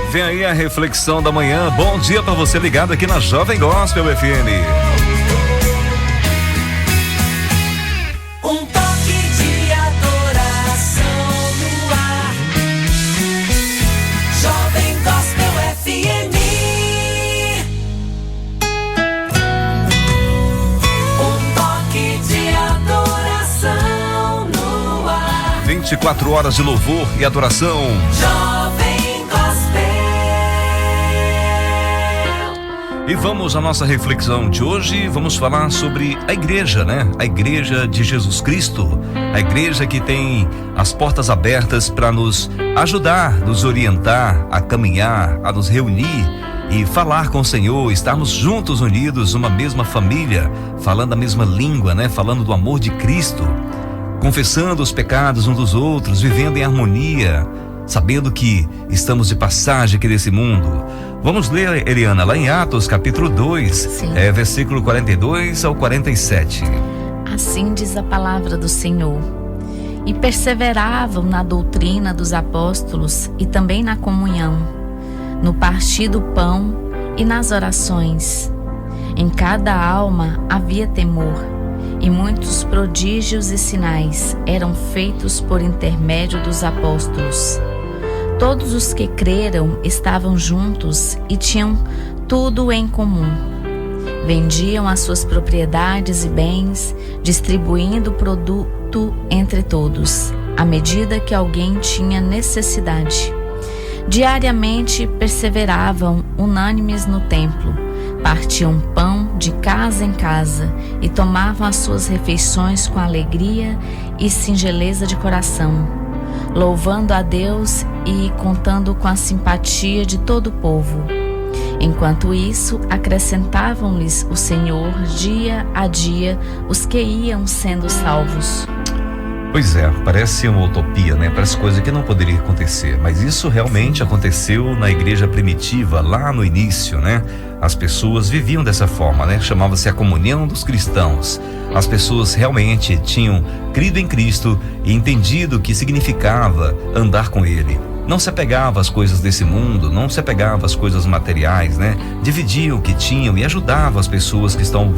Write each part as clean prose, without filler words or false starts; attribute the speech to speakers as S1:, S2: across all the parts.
S1: Vem aí a reflexão da manhã. Bom dia para você ligado aqui na Jovem Gospel FM.
S2: Um toque de adoração no ar. Jovem Gospel FM. Um toque de adoração no ar.
S1: 24 horas de louvor e adoração.
S2: Jovem
S1: E vamos à nossa reflexão de hoje. Vamos falar sobre a igreja, né? A igreja de Jesus Cristo. A igreja que tem as portas abertas para nos ajudar, nos orientar, a caminhar, a nos reunir e falar com o Senhor, estarmos juntos, unidos, uma mesma família, falando a mesma língua, né? Falando do amor de Cristo, confessando os pecados uns dos outros, vivendo em harmonia, sabendo que estamos de passagem aqui nesse mundo. Vamos ler, Eliana, lá em Atos capítulo 2, versículo 42 ao 47.
S3: Assim diz a palavra do Senhor. E perseveravam na doutrina dos apóstolos e também na comunhão, no partir do pão e nas orações. Em cada alma havia temor, e muitos prodígios e sinais eram feitos por intermédio dos apóstolos. Todos os que creram estavam juntos e tinham tudo em comum. Vendiam as suas propriedades e bens, distribuindo o produto entre todos, à medida que alguém tinha necessidade. Diariamente perseveravam unânimes no templo, partiam pão de casa em casa e tomavam as suas refeições com alegria e singeleza de coração, louvando a Deus e contando com a simpatia de todo o povo. Enquanto isso, acrescentavam-lhes o Senhor dia a dia os que iam sendo salvos.
S1: Pois é, parece uma utopia, né? Parece coisa que não poderia acontecer, mas isso realmente aconteceu na igreja primitiva, lá no início, né? As pessoas viviam dessa forma, né? Chamava-se a comunhão dos cristãos. As pessoas realmente tinham crido em Cristo e entendido o que significava andar com Ele. Não se apegava às coisas desse mundo, não se apegava às coisas materiais, né? Dividiam o que tinham e ajudavam as pessoas que estão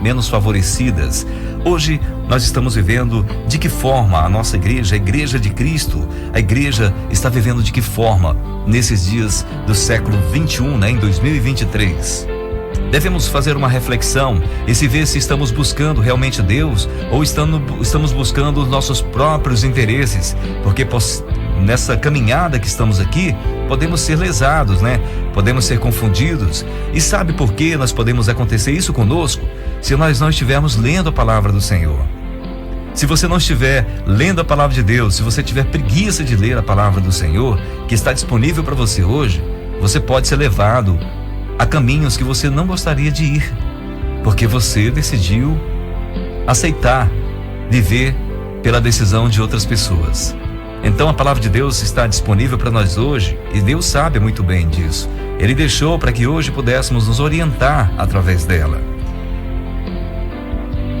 S1: menos favorecidas. Hoje nós estamos vivendo de que forma a nossa igreja, a igreja de Cristo, a igreja está vivendo de que forma nesses dias do século 21, né? Em 2023. Devemos fazer uma reflexão e se ver se estamos buscando realmente Deus ou estamos buscando os nossos próprios interesses, porque nessa caminhada que estamos aqui, podemos ser lesados, né? Podemos ser confundidos. E sabe por que nós podemos acontecer isso conosco? Se nós não estivermos lendo a palavra do Senhor. Se você não estiver lendo a palavra de Deus, se você tiver preguiça de ler a palavra do Senhor, que está disponível para você hoje, você pode ser levado a caminhos que você não gostaria de ir, porque você decidiu aceitar viver pela decisão de outras pessoas. Então a palavra de Deus está disponível para nós hoje e Deus sabe muito bem disso. Ele deixou para que hoje pudéssemos nos orientar através dela.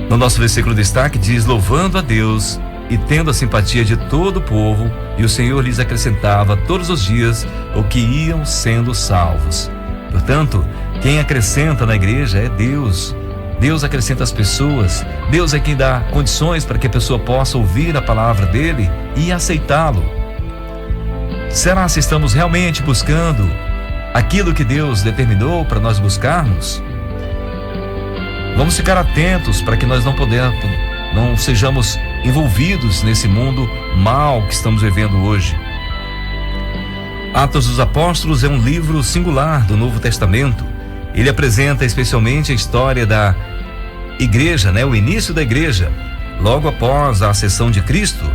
S1: No nosso versículo de destaque diz: louvando a Deus e tendo a simpatia de todo o povo, e o Senhor lhes acrescentava todos os dias o que iam sendo salvos. Portanto, quem acrescenta na igreja é Deus. Deus acrescenta as pessoas. Deus é quem dá condições para que a pessoa possa ouvir a palavra dele e aceitá-lo. Será se estamos realmente buscando aquilo que Deus determinou para nós buscarmos? Vamos ficar atentos para que nós não sejamos envolvidos nesse mundo mal que estamos vivendo hoje. Atos dos Apóstolos é um livro singular do Novo Testamento. Ele apresenta especialmente a história da igreja, né? O início da igreja. Logo após a ascensão de Cristo,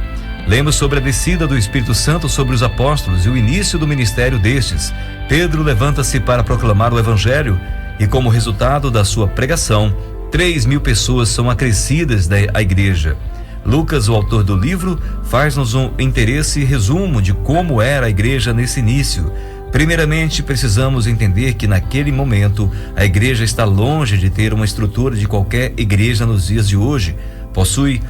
S1: lemos sobre a descida do Espírito Santo sobre os apóstolos e o início do ministério destes. Pedro levanta-se para proclamar o Evangelho e, como resultado da sua pregação, 3.000 pessoas são acrescidas à igreja. Lucas, o autor do livro, faz-nos um interesse e resumo de como era a igreja nesse início. Primeiramente, precisamos entender que naquele momento a igreja está longe de ter uma estrutura de qualquer igreja nos dias de hoje. Possui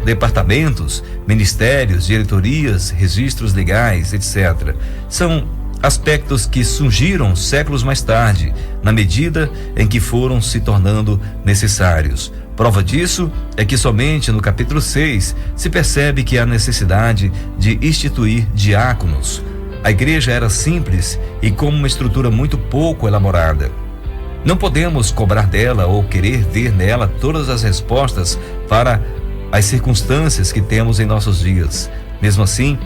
S1: departamentos, ministérios, diretorias, registros legais, etc. São aspectos que surgiram séculos mais tarde, na medida em que foram se tornando necessários. Prova disso é que somente no capítulo 6 se percebe que há necessidade de instituir diáconos. A igreja era simples e com uma estrutura muito pouco elaborada. Não podemos cobrar dela ou querer ver nela todas as respostas para as circunstâncias que temos em nossos dias. Mesmo assim,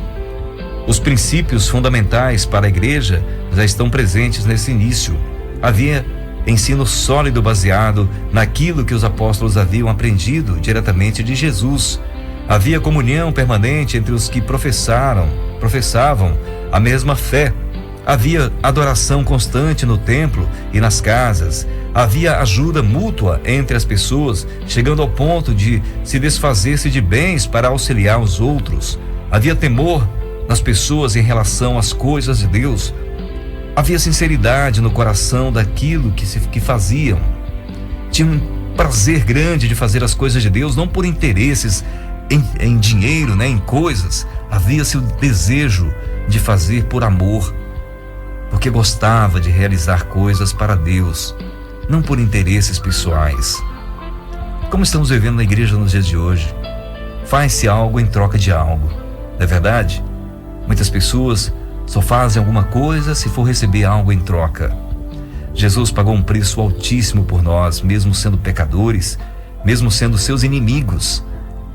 S1: os princípios fundamentais para a igreja já estão presentes nesse início. Havia ensino sólido baseado naquilo que os apóstolos haviam aprendido diretamente de Jesus. Havia comunhão permanente entre os que professavam a mesma fé. Havia adoração constante no templo e nas casas. Havia ajuda mútua entre as pessoas, chegando ao ponto de se desfazer-se de bens para auxiliar os outros. Havia temor nas pessoas em relação às coisas de Deus. Havia sinceridade no coração daquilo que faziam. Tinha um prazer grande de fazer as coisas de Deus, não por interesses em dinheiro, né, em coisas. Havia-se o desejo de fazer por amor, porque gostava de realizar coisas para Deus, não por interesses pessoais. Como estamos vivendo na igreja nos dias de hoje? Faz-se algo em troca de algo, não é verdade? Muitas pessoas só fazem alguma coisa se for receber algo em troca. Jesus pagou um preço altíssimo por nós, mesmo sendo pecadores, mesmo sendo seus inimigos.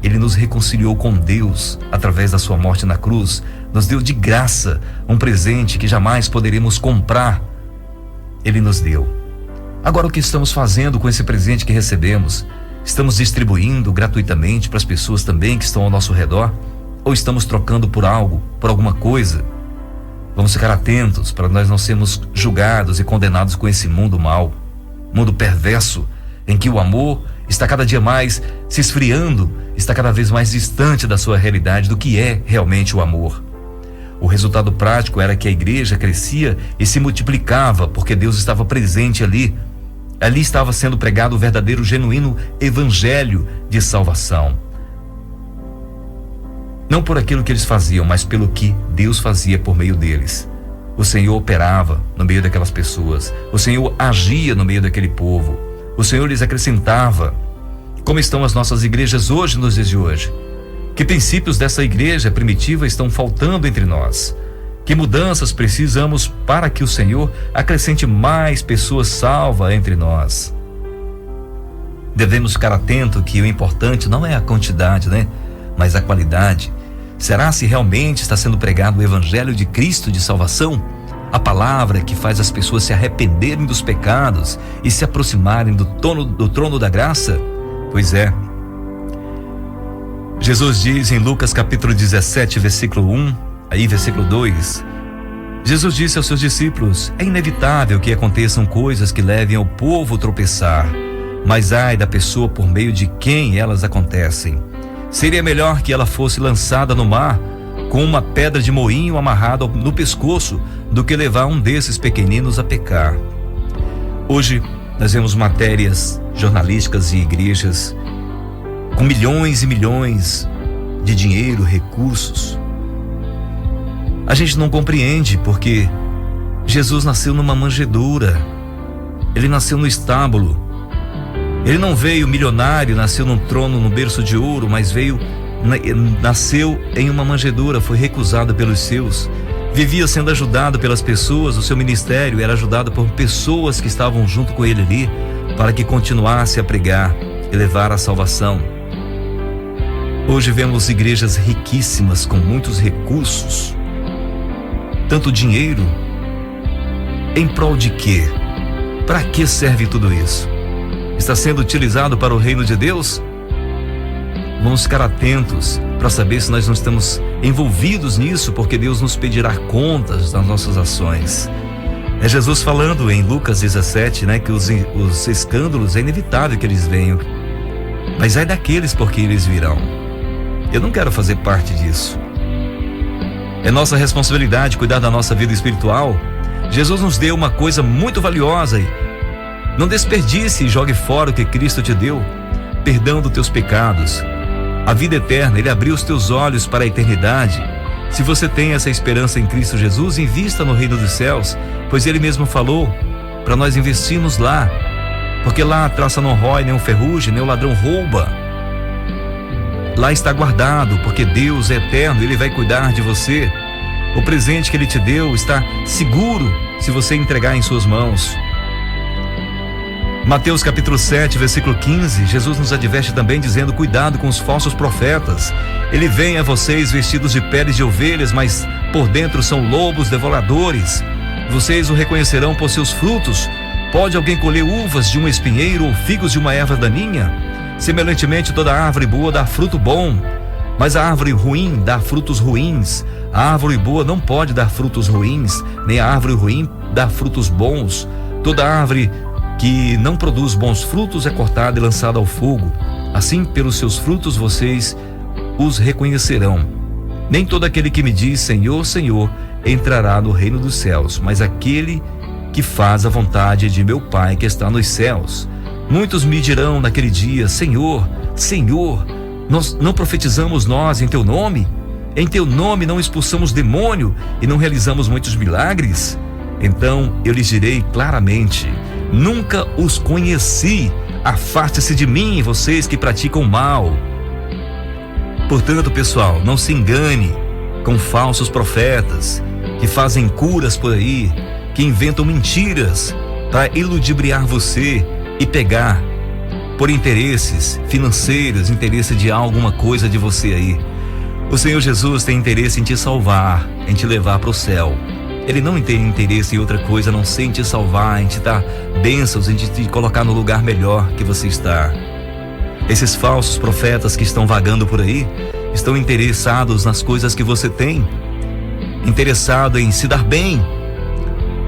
S1: Ele nos reconciliou com Deus através da sua morte na cruz, nos deu de graça um presente que jamais poderemos comprar. Ele nos deu. Agora, o que estamos fazendo com esse presente que recebemos? Estamos distribuindo gratuitamente para as pessoas também que estão ao nosso redor? Ou estamos trocando por algo, por alguma coisa? Vamos ficar atentos para nós não sermos julgados e condenados com esse mundo mau, mundo perverso, em que o amor está cada dia mais se esfriando, está cada vez mais distante da sua realidade, do que é realmente o amor. O resultado prático era que a igreja crescia e se multiplicava, porque Deus estava presente ali. Ali estava sendo pregado o verdadeiro, genuíno evangelho de salvação. Não por aquilo que eles faziam, mas pelo que Deus fazia por meio deles. O Senhor operava no meio daquelas pessoas. O Senhor agia no meio daquele povo. O Senhor lhes acrescentava. Como estão as nossas igrejas hoje, nos dias de hoje? Que princípios dessa igreja primitiva estão faltando entre nós? Que mudanças precisamos para que o Senhor acrescente mais pessoas salvas entre nós? Devemos ficar atento que o importante não é a quantidade, né? Mas a qualidade. Será se realmente está sendo pregado o evangelho de Cristo de salvação? A palavra que faz as pessoas se arrependerem dos pecados e se aproximarem do trono da graça? Pois é. Jesus diz em Lucas capítulo 17, versículo 1, aí versículo 2, Jesus disse aos seus discípulos: é inevitável que aconteçam coisas que levem ao povo a tropeçar, mas ai da pessoa por meio de quem elas acontecem. Seria melhor que ela fosse lançada no mar com uma pedra de moinho amarrada no pescoço do que levar um desses pequeninos a pecar. Hoje nós vemos matérias jornalísticas e igrejas com milhões e milhões de dinheiro, recursos. A gente não compreende porque Jesus nasceu numa manjedoura. Ele nasceu no estábulo. Ele não veio milionário, nasceu num trono, num berço de ouro, mas nasceu em uma manjedoura, foi recusado pelos seus. Vivia sendo ajudado pelas pessoas, o seu ministério era ajudado por pessoas que estavam junto com ele ali, para que continuasse a pregar e levar a salvação. Hoje vemos igrejas riquíssimas com muitos recursos, tanto dinheiro, em prol de quê? Para que serve tudo isso? Está sendo utilizado para o reino de Deus? Vamos ficar atentos para saber se nós não estamos envolvidos nisso, porque Deus nos pedirá contas das nossas ações. É Jesus falando em Lucas 17, né, que os escândalos é inevitável que eles venham, mas ai daqueles porque eles virão. Eu não quero fazer parte disso. É nossa responsabilidade cuidar da nossa vida espiritual. Jesus nos deu uma coisa muito valiosa. Não desperdice e jogue fora o que Cristo te deu: perdão dos teus pecados, a vida eterna. Ele abriu os teus olhos para a eternidade. Se você tem essa esperança em Cristo Jesus, invista no reino dos céus, pois Ele mesmo falou para nós investirmos lá, porque lá a traça não rói, nem o ferrugem, nem o ladrão rouba. Lá está guardado, porque Deus é eterno, Ele vai cuidar de você. O presente que Ele te deu está seguro se você entregar em suas mãos. Mateus capítulo 7, versículo 15, Jesus nos adverte também dizendo: cuidado com os falsos profetas. Ele vem a vocês vestidos de peles de ovelhas, mas por dentro são lobos devoradores. Vocês o reconhecerão por seus frutos. Pode alguém colher uvas de um espinheiro ou figos de uma erva daninha? Semelhantemente, toda árvore boa dá fruto bom, mas a árvore ruim dá frutos ruins. A árvore boa não pode dar frutos ruins, nem a árvore ruim dá frutos bons. Toda árvore que não produz bons frutos é cortada e lançada ao fogo. Assim, pelos seus frutos vocês os reconhecerão. Nem todo aquele que me diz Senhor, Senhor entrará no reino dos céus, mas aquele que faz a vontade de meu Pai que está nos céus. Muitos me dirão naquele dia: Senhor, Senhor, nós não profetizamos nós em teu nome? Em teu nome não expulsamos demônio e não realizamos muitos milagres? Então eu lhes direi claramente: nunca os conheci. Afaste-se de mim, vocês que praticam mal. Portanto, pessoal, não se engane com falsos profetas que fazem curas por aí, que inventam mentiras para iludibriar você e pegar por interesses financeiros, interesse de alguma coisa de você aí. O Senhor Jesus tem interesse em te salvar, em te levar para o céu. Ele não tem interesse em outra coisa a não ser em te salvar, em te dar bênçãos, em te colocar no lugar melhor que você está. Esses falsos profetas que estão vagando por aí estão interessados nas coisas que você tem, interessado em se dar bem.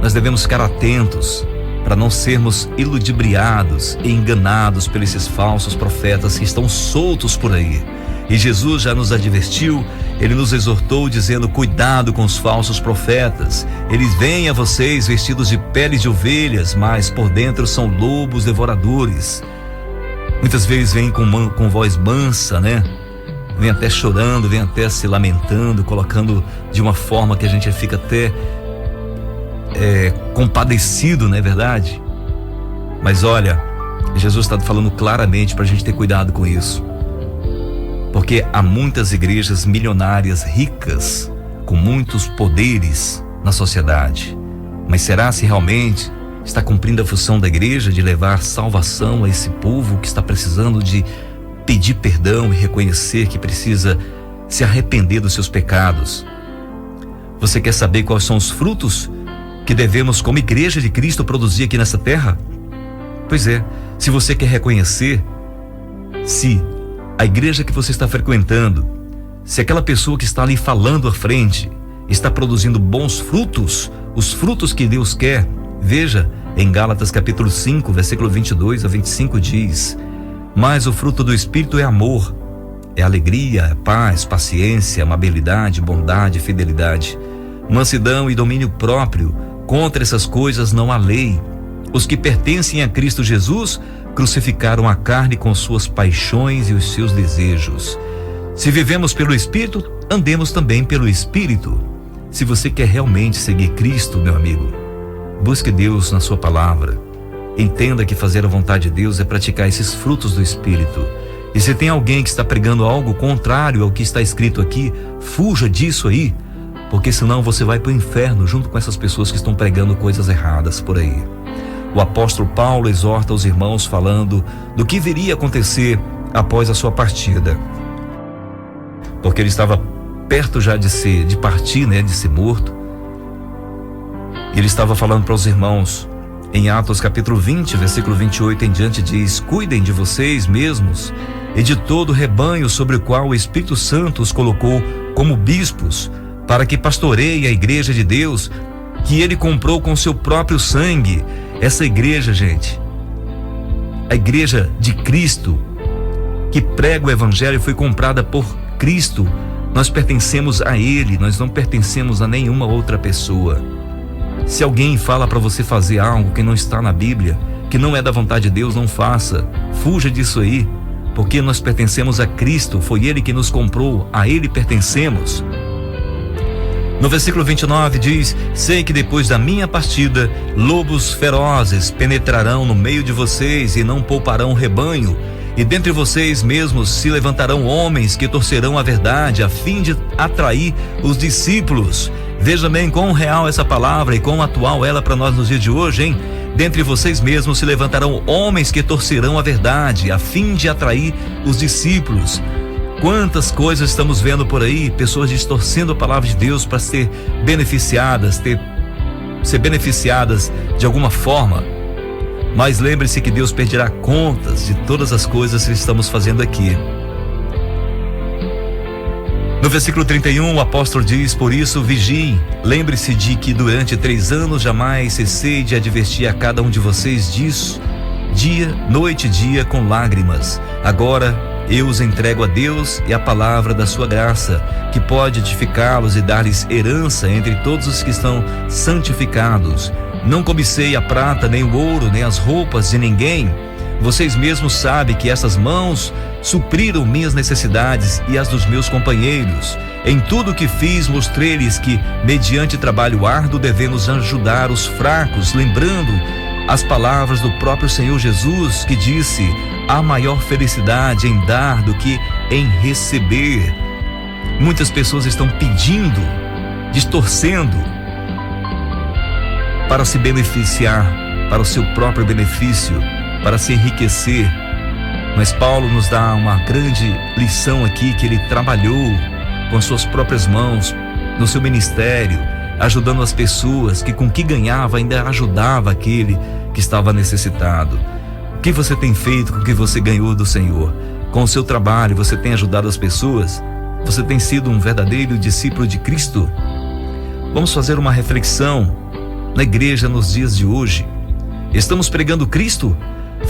S1: Nós devemos ficar atentos para não sermos iludibriados e enganados por esses falsos profetas que estão soltos por aí. E Jesus já nos advertiu, Ele nos exortou dizendo: cuidado com os falsos profetas. Eles vêm a vocês vestidos de peles de ovelhas, mas por dentro são lobos devoradores. Muitas vezes vêm com voz mansa, né? Vem até chorando, vem até se lamentando, colocando de uma forma que a gente fica até compadecido, não é verdade? Mas olha, Jesus está falando claramente para a gente ter cuidado com isso. Porque há muitas igrejas milionárias, ricas, com muitos poderes na sociedade. Mas será se realmente está cumprindo a função da igreja de levar salvação a esse povo que está precisando de pedir perdão e reconhecer que precisa se arrepender dos seus pecados? Você quer saber quais são os frutos que devemos, como igreja de Cristo, produzir aqui nessa terra? Pois é, se você quer reconhecer se a igreja que você está frequentando, se aquela pessoa que está ali falando à frente está produzindo bons frutos, os frutos que Deus quer, veja, em Gálatas capítulo 5, versículo 22 a 25 diz: mas o fruto do Espírito é amor, é alegria, é paz, paciência, amabilidade, bondade, fidelidade, mansidão e domínio próprio. Contra essas coisas não há lei. Os que pertencem a Cristo Jesus crucificaram a carne com suas paixões e os seus desejos. Se vivemos pelo Espírito, andemos também pelo Espírito. Se você quer realmente seguir Cristo, meu amigo, busque Deus na sua palavra. Entenda que fazer a vontade de Deus é praticar esses frutos do Espírito. E se tem alguém que está pregando algo contrário ao que está escrito aqui, fuja disso aí, porque senão você vai para o inferno junto com essas pessoas que estão pregando coisas erradas por aí. O apóstolo Paulo exorta os irmãos falando do que viria a acontecer após a sua partida, porque ele estava perto já de partir, né, de ser morto. Ele estava falando para os irmãos em Atos capítulo 20, versículo 28 em diante, diz: cuidem de vocês mesmos e de todo o rebanho sobre o qual o Espírito Santo os colocou como bispos, para que pastoreie a igreja de Deus, que ele comprou com seu próprio sangue. Essa igreja, gente, a igreja de Cristo, que prega o evangelho, foi comprada por Cristo. Nós pertencemos a Ele, nós não pertencemos a nenhuma outra pessoa. Se alguém fala para você fazer algo que não está na Bíblia, que não é da vontade de Deus, não faça. Fuja disso aí, porque nós pertencemos a Cristo, foi Ele que nos comprou, a Ele pertencemos. No versículo 29 diz: sei que depois da minha partida, lobos ferozes penetrarão no meio de vocês e não pouparão o rebanho. E dentre vocês mesmos se levantarão homens que torcerão a verdade a fim de atrair os discípulos. Veja bem quão real essa palavra e quão atual ela para nós nos dias de hoje, hein? Dentre vocês mesmos se levantarão homens que torcerão a verdade a fim de atrair os discípulos. Quantas coisas estamos vendo por aí, pessoas distorcendo a palavra de Deus para ser beneficiadas de alguma forma. Mas lembre-se que Deus pedirá contas de todas as coisas que estamos fazendo aqui. No versículo 31, o apóstolo diz: por isso vigiem, lembre-se de que durante 3 anos jamais cessei de advertir a cada um de vocês disso, noite e dia com lágrimas. Agora eu os entrego a Deus e a palavra da sua graça, que pode edificá-los e dar-lhes herança entre todos os que estão santificados. Não cobicei a prata, nem o ouro, nem as roupas de ninguém. Vocês mesmos sabem que essas mãos supriram minhas necessidades e as dos meus companheiros. Em tudo o que fiz, mostrei-lhes que, mediante trabalho árduo, devemos ajudar os fracos, lembrando as palavras do próprio Senhor Jesus, que disse: há maior felicidade em dar do que em receber. Muitas pessoas estão pedindo, distorcendo, para se beneficiar, para o seu próprio benefício, para se enriquecer. Mas Paulo nos dá uma grande lição aqui, que ele trabalhou com as suas próprias mãos, no seu ministério, ajudando as pessoas, que com o que ganhava ainda ajudava aquele que estava necessitado. O que você tem feito com o que você ganhou do Senhor? Com o seu trabalho, você tem ajudado as pessoas? Você tem sido um verdadeiro discípulo de Cristo? Vamos fazer uma reflexão na igreja nos dias de hoje. Estamos pregando Cristo?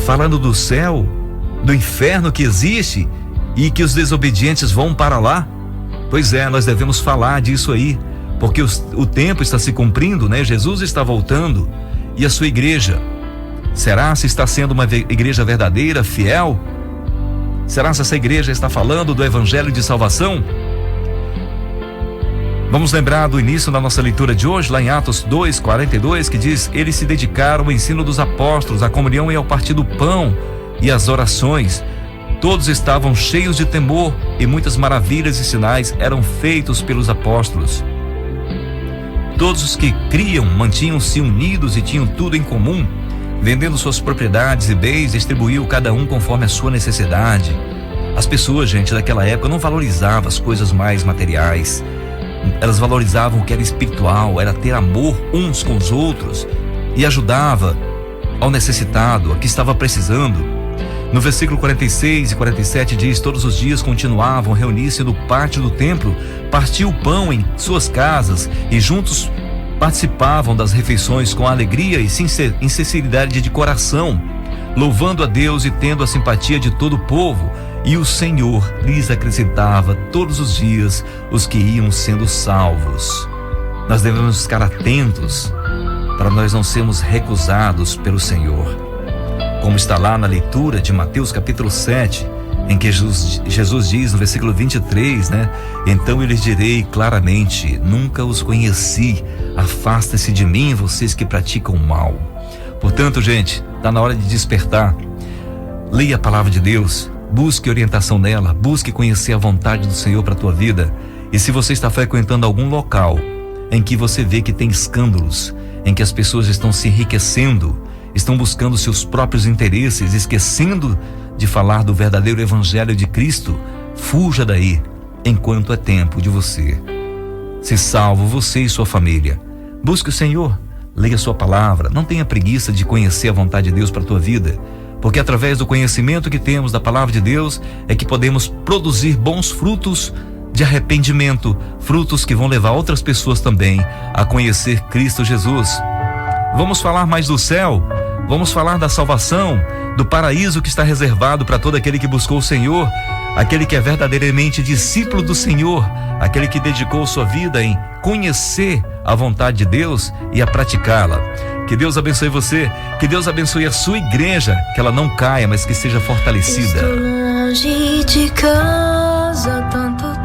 S1: Falando do céu, do inferno que existe e que os desobedientes vão para lá? Pois é, nós devemos falar disso aí, porque o tempo está se cumprindo, né? Jesus está voltando. E a sua igreja, será se está sendo uma igreja verdadeira, fiel? Será se essa igreja está falando do evangelho de salvação? Vamos lembrar do início da nossa leitura de hoje, lá em Atos 2:42, que diz: eles se dedicaram ao ensino dos apóstolos, à comunhão e ao partir do pão e às orações. Todos estavam cheios de temor e muitas maravilhas e sinais eram feitos pelos apóstolos. Todos os que criam mantinham-se unidos e tinham tudo em comum. Vendendo suas propriedades e bens, distribuiu cada um conforme a sua necessidade. As pessoas, gente, daquela época não valorizavam as coisas mais materiais. Elas valorizavam o que era espiritual, era ter amor uns com os outros e ajudava ao necessitado, a que estava precisando. No versículo 46 e 47 diz: todos os dias continuavam a reunir-se no pátio do templo, partiam o pão em suas casas e juntos participavam das refeições com alegria e sinceridade de coração, louvando a Deus e tendo a simpatia de todo o povo. E o Senhor lhes acrescentava todos os dias os que iam sendo salvos. Nós devemos ficar atentos para nós não sermos recusados pelo Senhor. Como está lá na leitura de Mateus capítulo 7, em que Jesus diz no versículo 23, né? Então eu lhes direi claramente: nunca os conheci, afastem-se de mim, vocês que praticam o mal. Portanto, gente, está na hora de despertar. Leia a palavra de Deus, busque orientação nela, busque conhecer a vontade do Senhor para a tua vida. E se você está frequentando algum local em que você vê que tem escândalos, em que as pessoas estão se enriquecendo, estão buscando seus próprios interesses, esquecendo de falar do verdadeiro evangelho de Cristo, fuja daí, enquanto é tempo de você ser salvo, você e sua família. Busque o Senhor, leia sua palavra, não tenha preguiça de conhecer a vontade de Deus para a tua vida, porque através do conhecimento que temos da palavra de Deus é que podemos produzir bons frutos de arrependimento, frutos que vão levar outras pessoas também a conhecer Cristo Jesus. Vamos falar mais do céu, vamos falar da salvação, do paraíso que está reservado para todo aquele que buscou o Senhor, aquele que é verdadeiramente discípulo do Senhor, aquele que dedicou sua vida em conhecer a vontade de Deus e a praticá-la. Que Deus abençoe você, que Deus abençoe a sua igreja, que ela não caia, mas que seja fortalecida.
S2: Estou longe de casa há tanto